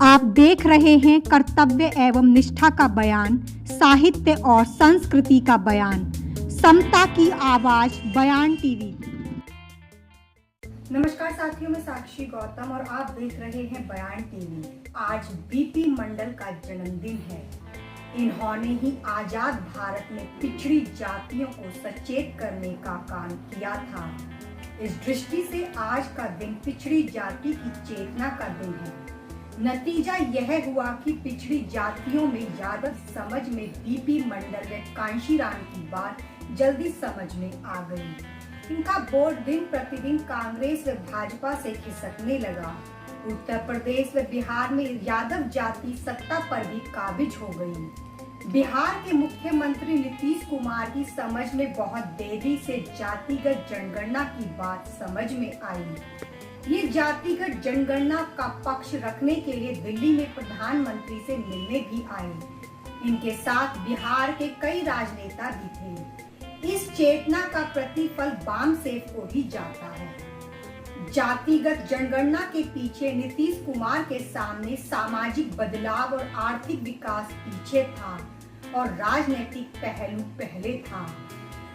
आप देख रहे हैं कर्तव्य एवं निष्ठा का बयान, साहित्य और संस्कृति का बयान, समता की आवाज बयान टीवी। नमस्कार साथियों, मैं साक्षी गौतम और आप देख रहे हैं बयान टीवी। आज बीपी मंडल का जन्मदिन है। इन्होंने ही आजाद भारत में पिछड़ी जातियों को सचेत करने का काम किया था। इस दृष्टि से आज का दिन पिछड़ी जाति की चेतना का दिन है। नतीजा यह हुआ कि पिछड़ी जातियों में यादव समझ में बीपी मंडल व कांशीराम की बात जल्दी समझ में आ गई। इनका बोर्ड दिन प्रतिदिन कांग्रेस व भाजपा से खिसकने लगा। उत्तर प्रदेश व बिहार में यादव जाति सत्ता पर भी काबिज हो गई। बिहार के मुख्यमंत्री नीतीश कुमार की समझ में बहुत देरी से जातिगत जनगणना की बात समझ में आई। ये जातिगत जनगणना का पक्ष रखने के लिए दिल्ली में प्रधानमंत्री से मिलने भी आए। इनके साथ बिहार के कई राजनेता भी थे। इस चेतना का प्रतिफल वामसेफ को भी जाता है। जातिगत जनगणना के पीछे नीतीश कुमार के सामने सामाजिक बदलाव और आर्थिक विकास पीछे था और राजनीतिक पहलू पहले था।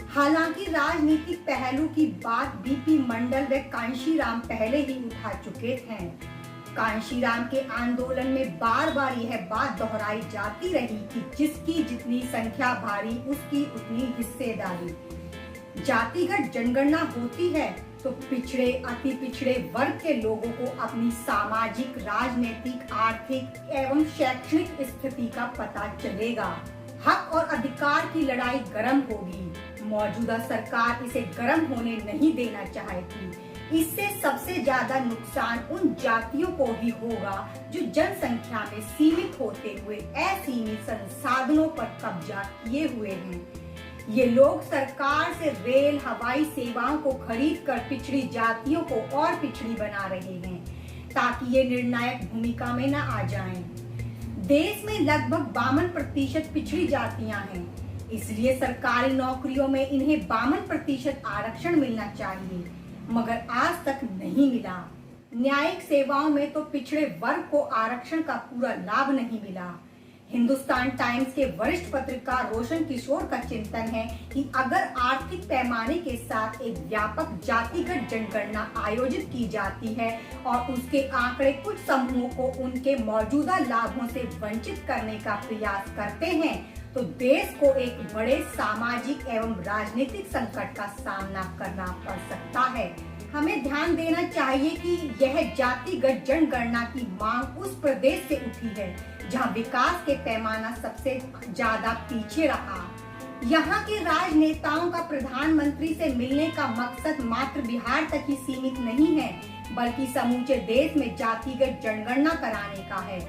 हालांकि राजनीतिक पहलू की बात बीपी मंडल व कांशीराम पहले ही उठा चुके थे। कांशीराम के आंदोलन में बार बार यह बात दोहराई जाती रही कि जिसकी जितनी संख्या भारी उसकी उतनी हिस्सेदारी। जातिगत जनगणना होती है तो पिछड़े अति पिछड़े वर्ग के लोगों को अपनी सामाजिक, राजनीतिक, आर्थिक एवं शैक्षणिक स्थिति का पता चलेगा। हक और अधिकार की लड़ाई गर्म होगी। मौजूदा सरकार इसे गर्म होने नहीं देना चाहेगी। इससे सबसे ज्यादा नुकसान उन जातियों को ही होगा जो जनसंख्या में सीमित होते हुए असीमित संसाधनों पर कब्जा किए हुए हैं। ये लोग सरकार से रेल, हवाई सेवाओं को खरीद कर पिछड़ी जातियों को और पिछड़ी बना रहे हैं ताकि ये निर्णायक भूमिका में न आ जाएं। देश में लगभग 52% पिछड़ी जातियां हैं, इसलिए सरकारी नौकरियों में इन्हें 52% आरक्षण मिलना चाहिए, मगर आज तक नहीं मिला। न्यायिक सेवाओं में तो पिछड़े वर्ग को आरक्षण का पूरा लाभ नहीं मिला। हिंदुस्तान टाइम्स के वरिष्ठ पत्रकार रोशन किशोर का चिंतन है कि अगर आर्थिक पैमाने के साथ एक व्यापक जातिगत जनगणना आयोजित की जाती है और उसके आंकड़े कुछ समूहों को उनके मौजूदा लाभों से वंचित करने का प्रयास करते हैं तो देश को एक बड़े सामाजिक एवं राजनीतिक संकट का सामना करना पड़ सकता है। हमें ध्यान देना चाहिए कि यह जातिगत जनगणना की मांग उस प्रदेश से उठी है जहां विकास के पैमाना सबसे ज्यादा पीछे रहा। यहाँ के राजनेताओं का प्रधानमंत्री से मिलने का मकसद मात्र बिहार तक ही सीमित नहीं है, बल्कि समूचे देश में जातिगत जनगणना कराने का है।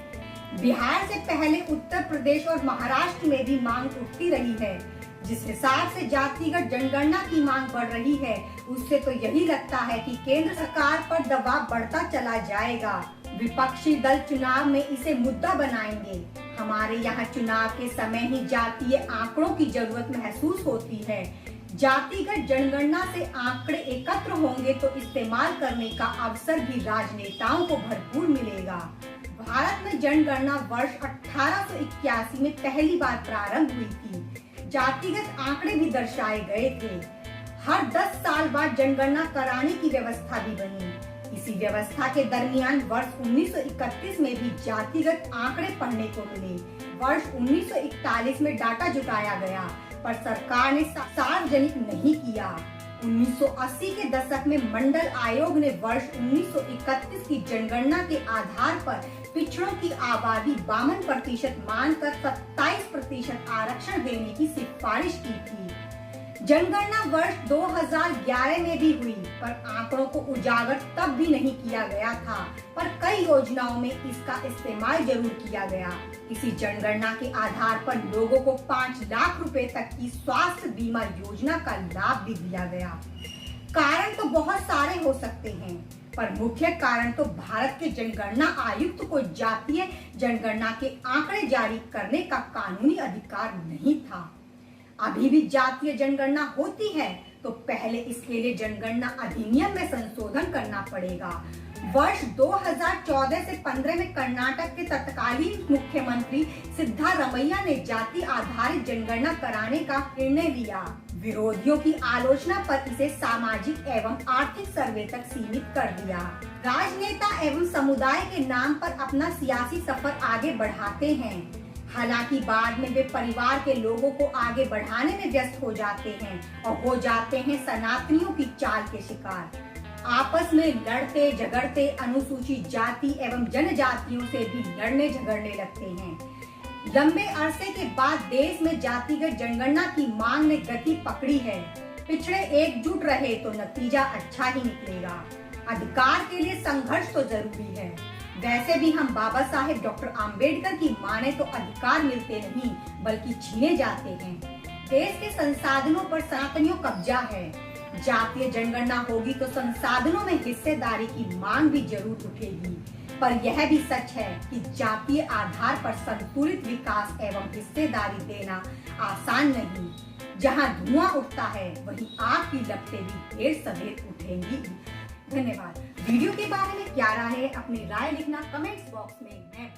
बिहार से पहले उत्तर प्रदेश और महाराष्ट्र में भी मांग उठती रही है। जिस हिसाब से जातिगत जनगणना की मांग बढ़ रही है, उससे तो यही लगता है कि केंद्र सरकार पर दबाव बढ़ता चला जाएगा। विपक्षी दल चुनाव में इसे मुद्दा बनाएंगे। हमारे यहाँ चुनाव के समय ही जातीय आंकड़ों की जरूरत महसूस होती है। जातिगत जनगणना से आंकड़े एकत्र होंगे तो इस्तेमाल करने का अवसर भी राजनेताओं को भरपूर मिलेगा। भारत में जनगणना वर्ष 1881 में पहली बार प्रारंभ हुई थी। जातिगत आंकड़े भी दर्शाए गए थे। हर 10 साल बाद जनगणना कराने की व्यवस्था भी बनी। इसी व्यवस्था के दरमियान वर्ष 1931 में भी जातिगत आंकड़े पढ़ने को मिले। वर्ष 1941 में डाटा जुटाया गया, पर सरकार ने सार्वजनिक नहीं किया। 1980 के दशक में मंडल आयोग ने वर्ष 1931 की जनगणना के आधार पर पिछड़ों की आबादी 52% मानकर 27% आरक्षण देने की सिफारिश की थी। जनगणना वर्ष 2011 में भी हुई, पर आंकड़ों को उजागर तब भी नहीं किया गया था, पर कई योजनाओं में इसका इस्तेमाल जरूर किया गया। इसी जनगणना के आधार पर लोगों को 5 लाख रुपए तक की स्वास्थ्य बीमा योजना का लाभ भी दिया गया। कारण तो बहुत सारे हो सकते हैं, पर मुख्य कारण तो भारत के जनगणना आयुक्त को जातीय जनगणना के आंकड़े जारी करने का कानूनी अधिकार नहीं था। अभी भी जातीय जनगणना होती है तो पहले इसके लिए जनगणना अधिनियम में संशोधन करना पड़ेगा। वर्ष 2014 से 15 में कर्नाटक के तत्कालीन मुख्यमंत्री सिद्धारमैया ने जाति आधारित जनगणना कराने का निर्णय लिया। विरोधियों की आलोचना पर इसे सामाजिक एवं आर्थिक सर्वे तक सीमित कर दिया। राजनेता एवं समुदाय के नाम पर अपना सियासी सफर आगे बढ़ाते हैं। हालांकि बाद में वे परिवार के लोगों को आगे बढ़ाने में व्यस्त हो जाते हैं और हो जाते हैं सनातनियों की चाल के शिकार। आपस में लड़ते झगड़ते अनुसूचित जाति एवं जनजातियों से भी लड़ने झगड़ने लगते हैं। लंबे अरसे के बाद देश में जातिगत जनगणना की मांग ने गति पकड़ी है। पिछड़े एकजुट रहे तो नतीजा अच्छा ही निकलेगा। अधिकार के लिए संघर्ष तो जरूरी है। वैसे भी हम बाबा साहेब डॉक्टर आम्बेडकर की माने तो अधिकार मिलते नहीं बल्कि छीने जाते हैं। देश के संसाधनों पर सनातनियों कब्जा है। जातीय जनगणना होगी तो संसाधनों में हिस्सेदारी की मांग भी जरूर उठेगी, पर यह भी सच है कि जातीय आधार पर संतुलित विकास एवं हिस्सेदारी देना आसान नहीं। जहां धुआं उठता है वहीं आग की लपटें भी ढेर सवेर उठेंगी। धन्यवाद। वीडियो के बारे में क्या राय है अपनी राय लिखना कमेंट्स बॉक्स में। मैं